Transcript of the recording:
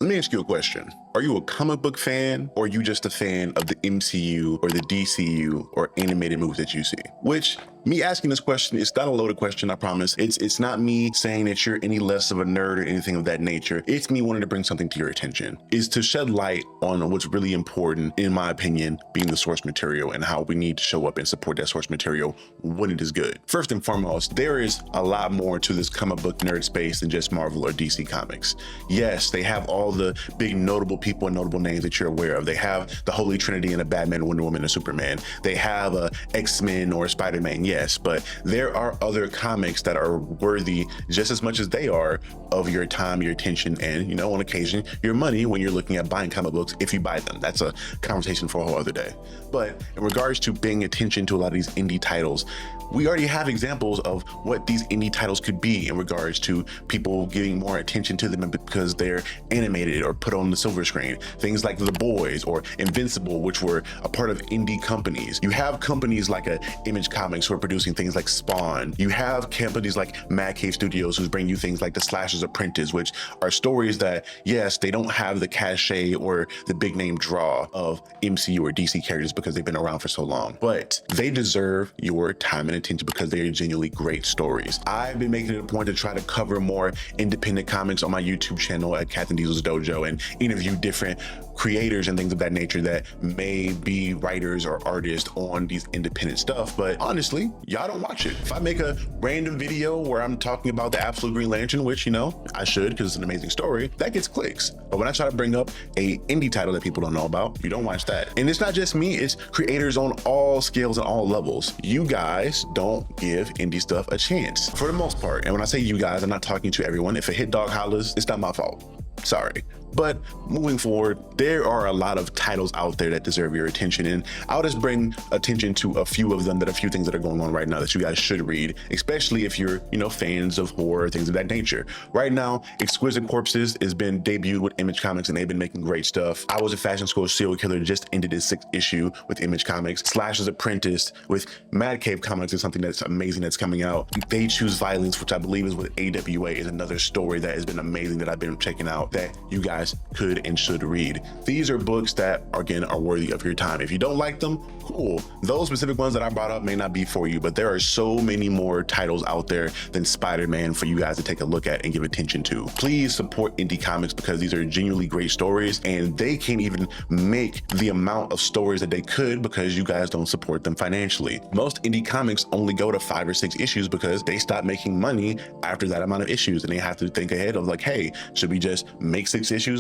Let me ask you a question. Are you a comic book fan, or are you just a fan of the MCU or the DCU or animated movies that you see? Which, me asking this question, it's not a loaded question, I promise. It's not me saying that you're any less of a nerd or anything of that nature. It's me wanting to bring something to your attention, is to shed light on what's really important, in my opinion, being the source material and how we need to show up and support that source material when it is good. First and foremost, there is a lot more to this comic book nerd space than just Marvel or DC Comics. Yes, they have all the big notable people and notable names that you're aware of. They have the Holy Trinity and a Batman, Wonder Woman, and Superman. They have a X-Men or Spider-Man, yes, but there are other comics that are worthy just as much as they are of your time, your attention, and, you know, on occasion, your money when you're looking at buying comic books if you buy them. That's a conversation for a whole other day. But in regards to paying attention to a lot of these indie titles, we already have examples of what these indie titles could be in regards to people giving more attention to them because they're animated or put on the silver screen. Things like The Boys or Invincible, which were a part of indie companies. You have companies like Image Comics who are producing things like Spawn. You have companies like Mad Cave Studios who bring you things like The Slasher's Apprentice, which are stories that, yes, they don't have the cachet or the big name draw of MCU or DC characters because they've been around for so long, but they deserve your time and attention because they are genuinely great stories. I've been making it a point to try to cover more independent comics on my YouTube channel at Captain Diesel's Dojo and interview different creators and things of that nature that may be writers or artists on these independent stuff, but honestly, y'all don't watch it. If I make a random video where I'm talking about the Absolute Green Lantern, which, you know, I should because it's an amazing story, that gets clicks. But when I try to bring up a indie title that people don't know about, you don't watch that. And it's not just me, it's creators on all scales and all levels. You guys don't give indie stuff a chance for the most part. And when I say you guys, I'm not talking to everyone. If a hit dog hollers, it's not my fault. Sorry. But moving forward, there are a lot of titles out there that deserve your attention, and I'll just bring attention to a few of them, that a few things that are going on right now that you guys should read, especially if you're, you know, fans of horror, things of that nature. Right now, Exquisite Corpses has been debuted with Image Comics, and they've been making great stuff. I Was a Fashion School Serial Killer just ended its 6th issue with Image Comics. Slasher's Apprentice with Mad Cave Comics is something that's amazing that's coming out. They Choose Violence, which I believe is with AWA, is another story that has been amazing that I've been checking out that you guys could and should read. These are books that, again, are worthy of your time. If you don't like them, cool. Those specific ones that I brought up may not be for you, but there are so many more titles out there than Spider-Man for you guys to take a look at and give attention to. Please support indie comics because these are genuinely great stories, and they can't even make the amount of stories that they could because you guys don't support them financially. Most indie comics only go to 5 or 6 issues because they stop making money after that amount of issues, and they have to think ahead of like, hey, should we just make 6 issues